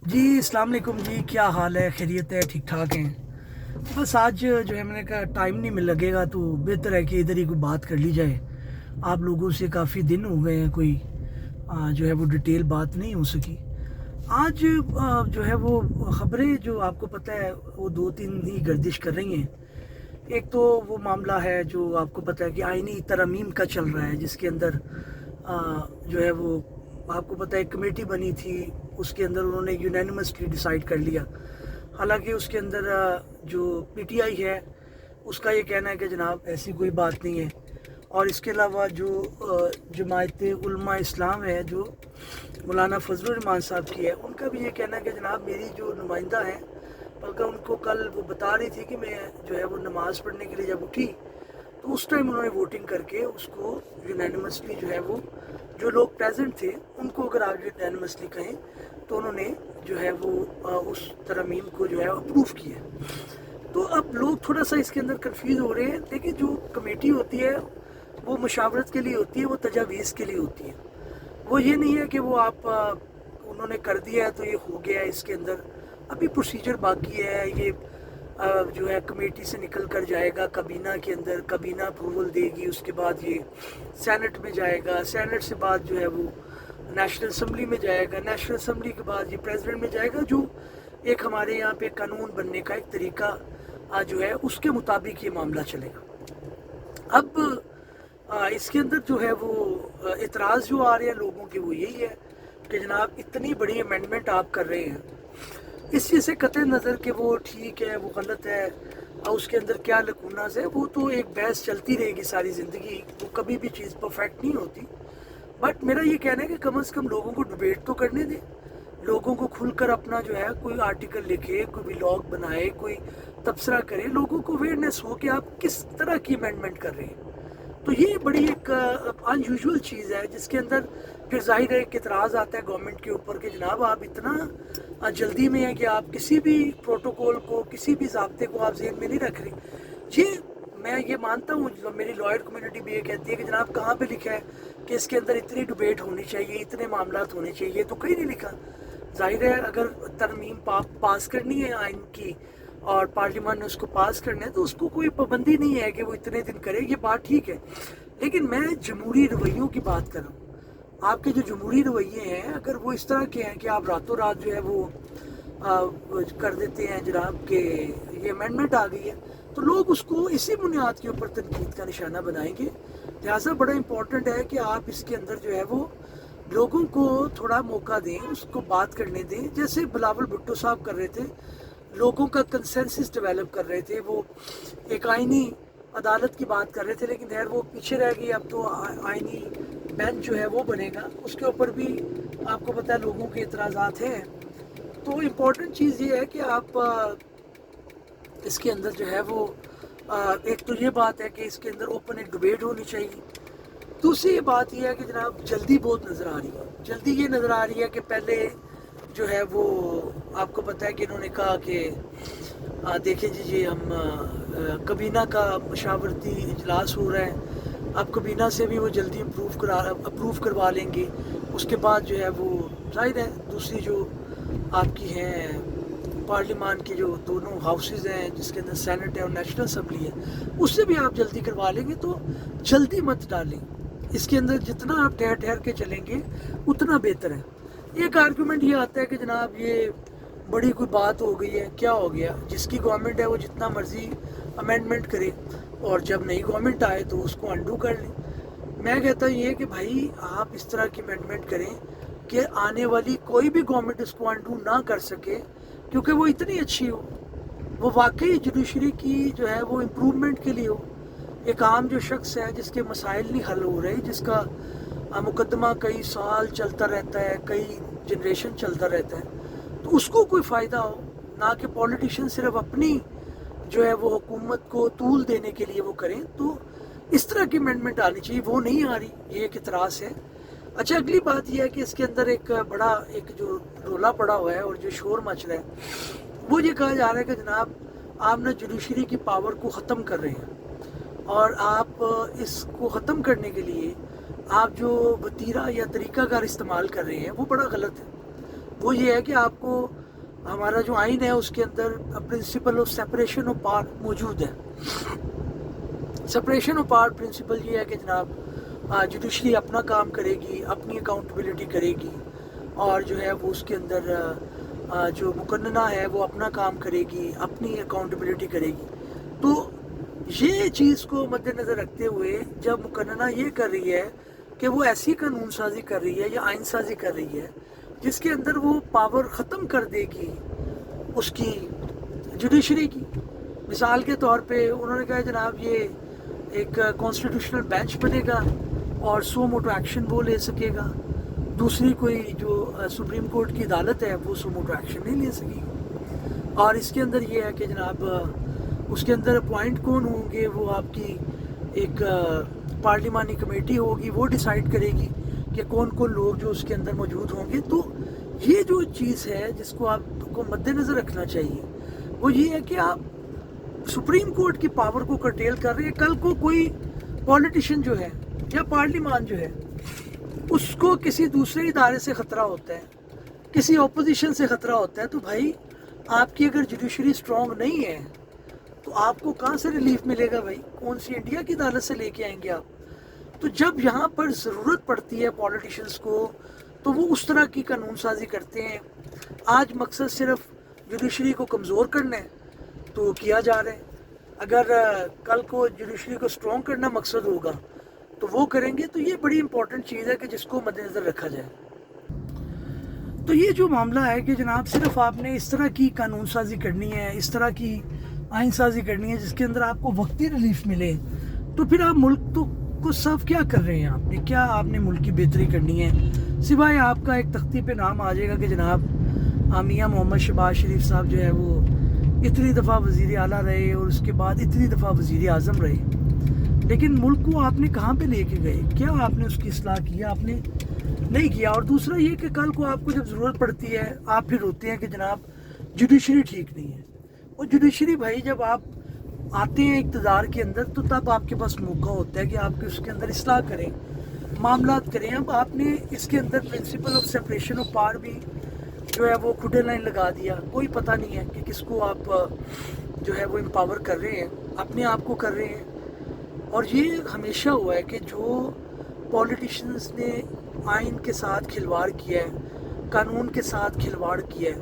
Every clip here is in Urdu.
جی السلام علیکم جی، کیا حال ہے؟ خیریت ہے؟ ٹھیک ٹھاک ہیں؟ بس آج جو ہے میں نے کہا ٹائم نہیں مل لگے گا تو بہتر ہے کہ ادھر ہی کوئی بات کر لی جائے۔ آپ لوگوں سے کافی دن ہو گئے ہیں، کوئی جو ہے وہ ڈیٹیل بات نہیں ہو سکی۔ آج جو ہے وہ خبریں جو آپ کو پتہ ہے وہ دو تین ہی گردش کر رہی ہیں۔ ایک تو وہ معاملہ ہے جو آپ کو پتہ ہے کہ آئینی ترامیم کا چل رہا ہے، جس کے اندر جو ہے وہ آپ کو پتہ ہے کمیٹی بنی تھی، اس کے اندر انہوں نے یونینیمسلی ڈیسائیڈ کر لیا۔ حالانکہ اس کے اندر جو پی ٹی آئی ہے اس کا یہ کہنا ہے کہ جناب ایسی کوئی بات نہیں ہے، اور اس کے علاوہ جو جماعت علماء اسلام ہے جو مولانا فضل الرحمان صاحب کی ہے، ان کا بھی یہ کہنا ہے کہ جناب میری جو نمائندہ ہیں، بلکہ ان کو کل وہ بتا رہی تھی کہ میں جو ہے وہ نماز پڑھنے کے لیے جب اٹھی تو اس ٹائم انہوں نے ووٹنگ کر کے اس کو یونینیمسلی جو ہے وہ جو لوگ پریزنٹ تھے ان کو اگر آپ یونینیمسلی کہیں تو انہوں نے جو ہے وہ اس ترمیم کو جو ہے اپروف کیا۔ تو اب لوگ تھوڑا سا اس کے اندر کنفیوز ہو رہے ہیں، لیکن جو کمیٹی ہوتی ہے وہ مشاورت کے لیے ہوتی ہے، وہ تجاویز کے لیے ہوتی ہے۔ وہ یہ نہیں ہے کہ وہ آپ انہوں نے کر دیا ہے تو یہ ہو گیا ہے۔ اس کے اندر ابھی پروسیجر باقی ہے، یہ جو ہے کمیٹی سے نکل کر جائے گا کابینہ کے اندر، کابینہ اپروول دے گی، اس کے بعد یہ سینٹ میں جائے گا، سینٹ سے بعد جو ہے وہ نیشنل اسمبلی میں جائے گا، نیشنل اسمبلی کے بعد یہ پریزیڈنٹ میں جائے گا، جو ایک ہمارے یہاں پہ قانون بننے کا ایک طریقہ جو ہے اس کے مطابق یہ معاملہ چلے گا۔ اب اس کے اندر جو ہے وہ اعتراض جو آ رہے ہیں لوگوں کے وہ یہی ہے کہ جناب اتنی بڑی امینڈمنٹ آپ کر رہے ہیں، اس چیز سے قطع نظر کہ وہ ٹھیک ہے وہ غلط ہے اور اس کے اندر کیا لکوناز ہے، وہ تو ایک بحث چلتی رہے گی ساری زندگی، وہ کبھی بھی چیز پرفیکٹ نہیں ہوتی۔ بٹ میرا یہ کہنا ہے کہ کم از کم لوگوں کو ڈبیٹ تو کرنے دیں، لوگوں کو کھل کر اپنا جو ہے کوئی آرٹیکل لکھے، کوئی ولاگ بنائے، کوئی تبصرہ کرے، لوگوں کو اویئرنیس ہو کہ آپ کس طرح کی امینڈمنٹ کر رہے ہیں۔ تو یہ بڑی ایک ان یوزول چیز ہے جس کے اندر پھر ظاہر ہے ایک اعتراض آتا ہے گورنمنٹ کے اوپر کہ جناب آپ اتنا جلدی میں ہے کہ آپ کسی بھی پروٹوکول کو، کسی بھی ضابطے کو آپ ذہن میں نہیں رکھ رہے۔ یہ میں یہ مانتا ہوں، میری لائر کمیونٹی بھی یہ کہتی ہے کہ جناب کہاں پہ لکھا ہے کہ اس کے اندر اتنی ڈبیٹ ہونی چاہیے، اتنے معاملات ہونے چاہیے، تو کہیں نہیں لکھا۔ ظاہر ہے اگر ترمیم پاس کرنی ہے آئین کی اور پارلیمان نے اس کو پاس کرنا ہے تو اس کو کوئی پابندی نہیں ہے کہ وہ اتنے دن کرے، یہ بات ٹھیک ہے۔ لیکن میں جمہوری رویوں کی بات کر رہا ہوں۔ آپ کے جو جمہوری رویے ہیں اگر وہ اس طرح کے ہیں کہ آپ راتوں رات جو ہے وہ کر دیتے ہیں جناب کہ یہ امینڈمنٹ آ گئی ہے، تو لوگ اس کو اسی بنیاد کے اوپر تنقید کا نشانہ بنائیں گے۔ لہٰذا بڑا امپورٹنٹ ہے کہ آپ اس کے اندر جو ہے وہ لوگوں کو تھوڑا موقع دیں، اس کو بات کرنے دیں، جیسے بلاول بھٹو صاحب کر رہے تھے، لوگوں کا کنسنسس ڈیولپ کر رہے تھے، وہ ایک آئینی عدالت کی بات کر رہے تھے، لیکن خیر وہ پیچھے رہ گئی۔ اب تو آئینی بینچ جو ہے وہ بنے گا، اس کے اوپر بھی آپ کو پتہ ہے لوگوں کے اعتراضات ہیں۔ تو امپورٹنٹ چیز یہ ہے کہ آپ اس کے اندر جو ہے وہ ایک تو یہ بات ہے کہ اس کے اندر اوپن ایک ڈبیٹ ہونی چاہیے۔ دوسری بات یہ ہے کہ جناب جلدی بہت نظر آ رہی ہے، جلدی یہ نظر آ رہی ہے کہ پہلے جو ہے وہ آپ کو پتہ ہے کہ انہوں نے کہا کہ دیکھیں جی ہم کابینہ کا مشاورتی اجلاس ہو رہا ہے، اب کابینہ سے بھی وہ جلدی اپروو کروا لیں گے، اس کے بعد جو ہے وہ ظاہر ہے دوسری جو آپ کی ہیں پارلیمان کے جو دونوں ہاؤسز ہیں جس کے اندر سینٹ ہے اور نیشنل اسمبلی ہے، اس سے بھی آپ جلدی کروا لیں گے، تو جلدی مت ڈالیں اس کے اندر، جتنا آپ ٹھہر ٹھہر کے چلیں گے اتنا بہتر ہے۔ ایک آرگومنٹ یہ آتا ہے کہ جناب یہ بڑی کوئی بات ہو گئی ہے، کیا ہو گیا، جس کی گورنمنٹ ہے وہ جتنا مرضی امینڈمنٹ کرے اور جب نئی گورنمنٹ آئے تو اس کو انڈو کر لیں۔ میں کہتا ہوں یہ کہ بھائی آپ اس طرح کی امینڈمنٹ کریں کہ آنے والی کوئی بھی گورنمنٹ اس کو انڈو نہ کر سکے، کیونکہ وہ اتنی اچھی ہو، وہ واقعی جوڈیشری کی جو ہے وہ امپرومنٹ کے لیے ہو۔ ایک عام جو شخص ہے جس کے مسائل نہیں حل ہو رہے، جس کا مقدمہ کئی سال چلتا رہتا ہے، کئی جنریشن چلتا رہتا ہے، تو اس کو کوئی فائدہ ہو، نہ کہ پولیٹیشین صرف اپنی جو ہے وہ حکومت کو طول دینے کے لیے وہ کریں۔ تو اس طرح کی امینڈمنٹ آنی چاہیے، وہ نہیں آ رہی، یہ ایک اعتراض ہے۔ اچھا اگلی بات یہ ہے کہ اس کے اندر ایک بڑا ایک جو رولا پڑا ہوا ہے اور جو شور مچ رہا ہے وہ یہ کہا جا رہا ہے کہ جناب آپ نے جوڈیشری کی پاور کو ختم کر رہے ہیں، اور آپ اس کو ختم کرنے کے لیے آپ جو وتیرہ یا طریقہ کار استعمال کر رہے ہیں وہ بڑا غلط ہے۔ وہ یہ ہے کہ آپ کو ہمارا جو آئین ہے اس کے اندر principle of separation of power موجود ہے. سپریشن آف پاور پرنسپل یہ ہے کہ جناب جوڈیشری اپنا کام کرے گی, اپنی اکاؤنٹیبلٹی کرے گی, اور جو ہے وہ اس کے اندر جو مقننہ ہے وہ اپنا کام کرے گی, اپنی اکاؤنٹیبلٹی کرے گی. تو یہ چیز کو مد نظر رکھتے ہوئے جب مقننہ یہ کر رہی ہے کہ وہ ایسی قانون سازی کر رہی ہے یا آئین سازی کر رہی ہے جس کے اندر وہ پاور ختم کر دے گی اس کی جوڈیشری کی. مثال کے طور پہ انہوں نے کہا جناب یہ ایک کانسٹیٹیوشنل بینچ بنے گا اور سو موٹو ایکشن وہ لے سکے گا, دوسری کوئی جو سپریم کورٹ کی عدالت ہے وہ سو موٹو ایکشن نہیں لے سکے گی. اور اس کے اندر یہ ہے کہ جناب اس کے اندر اپوائنٹ کون ہوں گے, وہ آپ کی ایک پارلیمانی کمیٹی ہوگی, وہ ڈیسائیڈ کرے گی کہ کون کون لوگ جو اس کے اندر موجود ہوں گے. تو یہ جو چیز ہے جس کو آپ کو مد نظر رکھنا چاہیے وہ یہ ہے کہ آپ سپریم کورٹ کی پاور کو کرٹیل کر رہے ہیں. کل کو کوئی پولیٹیشین جو ہے یا پارلیمان جو ہے اس کو کسی دوسرے ادارے سے خطرہ ہوتا ہے, کسی اپوزیشن سے خطرہ ہوتا ہے, تو بھائی آپ کی اگر جوڈیشری اسٹرانگ نہیں ہے تو آپ کو کہاں سے ریلیف ملے گا بھائی؟ کون سی انڈیا کی عدالت سے لے کے آئیں گے آپ؟ تو جب یہاں پر ضرورت پڑتی ہے پولیٹیشنز کو تو وہ اس طرح کی قانون سازی کرتے ہیں. آج مقصد صرف جوڈیشری کو کمزور کرنا ہے تو کیا جا رہا ہے, اگر کل کو جوڈیشری کو اسٹرانگ کرنا مقصد ہوگا تو وہ کریں گے. تو یہ بڑی امپورٹنٹ چیز ہے کہ جس کو مد نظر رکھا جائے. تو یہ جو معاملہ ہے کہ جناب صرف آپ نے اس طرح کی قانون سازی کرنی ہے, اس طرح کی آئین سازی کرنی ہے جس کے اندر آپ کو وقتی ریلیف ملے, تو پھر آپ ملک کو صرف کیا کر رہے ہیں؟ آپ نے ملک کی بہتری کرنی ہے سوائے آپ کا ایک تختی پہ نام آ جائے گا کہ جناب میاں محمد شہباز شریف صاحب جو ہے وہ اتنی دفعہ وزیر اعلیٰ رہے اور اس کے بعد اتنی دفعہ وزیر اعظم رہے, لیکن ملک کو آپ نے کہاں پہ لے کے گئے؟ کیا آپ نے اس کی اصلاح کیا؟ آپ نے نہیں کیا. اور دوسرا یہ کہ کل کو آپ کو جب ضرورت پڑتی ہے آپ پھر روتے ہیں کہ جناب جوڈیشری ٹھیک نہیں ہے. اور جوڈیشری بھائی جب آپ آتے ہیں اقتدار کے اندر تو تب آپ کے پاس موقع ہوتا ہے کہ آپ اس کے اندر اصلاح کریں, معاملات کریں. اب آپ نے اس کے اندر principle of separation of power بھی جو ہے وہ کھڈے لائن لگا دیا. کوئی پتہ نہیں ہے کہ کس کو آپ جو ہے وہ امپاور کر رہے ہیں, اپنے آپ کو کر رہے ہیں. اور یہ ہمیشہ ہوا ہے کہ جو پولیٹیشنز نے آئین کے ساتھ کھلواڑ کیا ہے, قانون کے ساتھ کھلواڑ کیا ہے,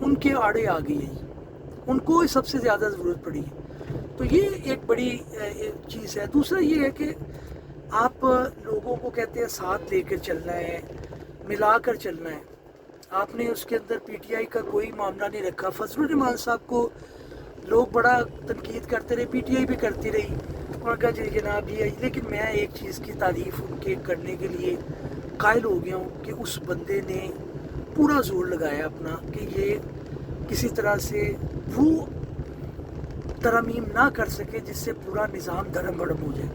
ان کے آڑے آ گئی ہے, ان کو سب سے زیادہ ضرورت پڑی ہے. تو یہ ایک بڑی چیز ہے. دوسرا یہ ہے کہ آپ لوگوں کو کہتے ہیں ساتھ لے کر چلنا ہے, ملا کر چلنا ہے. آپ نے اس کے اندر پی ٹی آئی کا کوئی معاملہ نہیں رکھا. فضل الرحمان صاحب کو لوگ بڑا تنقید کرتے رہے, پی ٹی آئی بھی کرتی رہی اور کہا جی جناب یہ, لیکن میں ایک چیز کی تعریف ان کے کرنے کے لیے قائل ہو گیا ہوں کہ اس بندے نے پورا زور لگایا اپنا کہ یہ کسی طرح سے وہ ترمیم نہ کر سکے جس سے پورا نظام دھرم بھرم ہو جائے,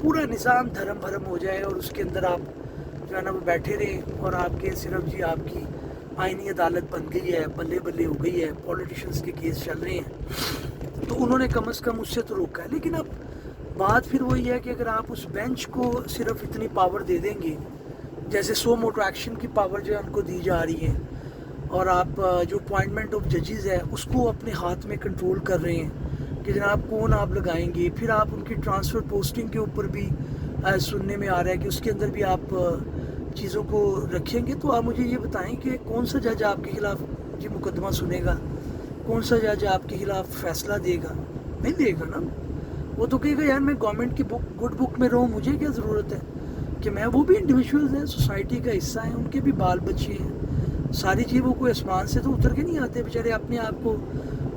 پورا نظام دھرم بھرم ہو جائے اور اس کے اندر آپ جو ہے نا وہ بیٹھے رہے اور آپ کے صرف جی آپ کی آئینی عدالت بن گئی ہے, بلے بلے ہو گئی ہے, پولیٹیشنز کے کیس چل رہے ہیں, تو انہوں نے کم از کم اس سے تو روکا ہے. لیکن اب بات پھر وہی ہے کہ اگر آپ اس بینچ کو صرف اتنی پاور دے دیں گے جیسے سو موٹو ایکشن کی پاور جو ہے ان کو دی جا رہی ہے, اور آپ جو اپوائنٹمنٹ آف ججز ہے اس کو اپنے ہاتھ میں کنٹرول کر رہے ہیں کہ جناب کون آپ لگائیں گے, پھر آپ ان کی ٹرانسفر پوسٹنگ کے اوپر بھی سننے میں آ رہا ہے کہ اس کے اندر بھی آپ چیزوں کو رکھیں گے, تو آپ مجھے یہ بتائیں کہ کون سا جج آپ کے خلاف یہ مقدمہ سنے گا, کون سا جج آپ کے خلاف فیصلہ دے گا؟ نہیں دے گا نا. وہ تو کہے گا یار میں گورنمنٹ کی گڈ بک میں رہوں, مجھے کیا ضرورت ہے کہ میں, وہ بھی انڈیویجولز ہیں, سوسائٹی کا حصہ ہیں, ان کے بھی بال بچے ہیں, ساری چیزیں وہ کوئی آسمان سے تو اتر کے نہیں آتے بیچارے, اپنے آپ کو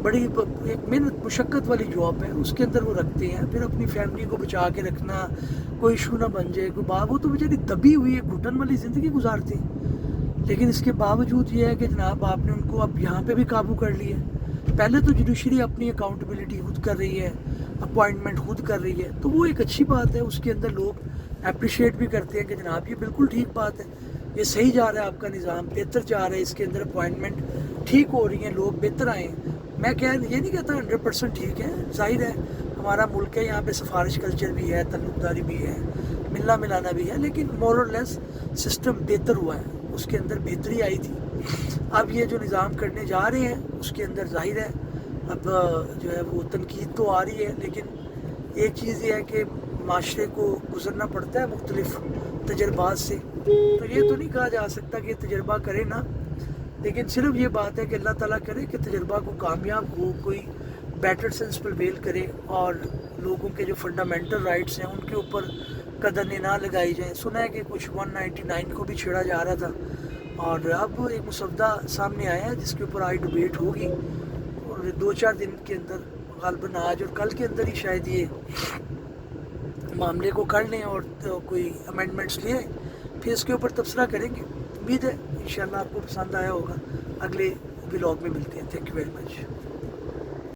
بڑی ایک محنت مشقت والی جاب ہے اس کے اندر وہ رکھتے ہیں, پھر اپنی فیملی کو بچا کے رکھنا, کوئی ایشو نہ بن جائے, کوئی وہ تو بیچاری دبی ہوئی ہے گھٹن والی زندگی گزارتے ہیں. لیکن اس کے باوجود یہ ہے کہ جناب آپ نے ان کو اب یہاں پہ بھی قابو کر لیا. پہلے تو جوڈیشری اپنی اکاؤنٹیبلٹی خود کر رہی ہے, اپوائنٹمنٹ خود کر رہی ہے, تو وہ ایک اچھی بات ہے, اس کے اندر لوگ اپریشیٹ بھی کرتے ہیں کہ جناب یہ بالکل ٹھیک بات ہے, یہ صحیح جا رہا ہے, آپ کا نظام بہتر جا رہا ہے, اس کے اندر اپوائنٹمنٹ ٹھیک ہو رہی ہیں, لوگ بہتر آئے ہیں. میں یہ نہیں کہتا 100% ٹھیک ہے, ظاہر ہے ہمارا ملک ہے, یہاں پہ سفارش کلچر بھی ہے, تعلق داری بھی ہے, ملنا ملانا بھی ہے, لیکن مور اور لیس سسٹم بہتر ہوا ہے, اس کے اندر بہتری آئی تھی. اب یہ جو نظام کرنے جا رہے ہیں اس کے اندر ظاہر ہے اب جو ہے وہ تنقید تو آ رہی ہے، لیکن ایک چیز یہ ہے کہ معاشرے کو گزرنا پڑتا ہے مختلف تجربات سے. تو یہ تو نہیں کہا جا سکتا کہ تجربہ کرے نا، لیکن صرف یہ بات ہے کہ اللہ تعالیٰ کرے کہ تجربہ کو کامیاب ہو، کوئی بیٹر سینس پرویل کرے اور لوگوں کے جو فنڈامنٹل رائٹس ہیں ان کے اوپر قدریں نہ لگائی جائیں. سنا ہے کہ کچھ 199 کو بھی چھیڑا جا رہا تھا، اور اب ایک مسودہ سامنے آیا ہے جس کے اوپر آئی ڈبیٹ ہوگی، اور 2-4 دن کے اندر غالباً آج اور کل کے اندر ہی شاید یہ معاملے کو کر لیں اور کوئی امینڈمنٹس لیں، پھر اس کے اوپر تبصرہ کریں گے. امید ہے انشاءاللہ آپ کو پسند آیا ہوگا. اگلے ولاگ میں ملتے ہیں. Thank you very much.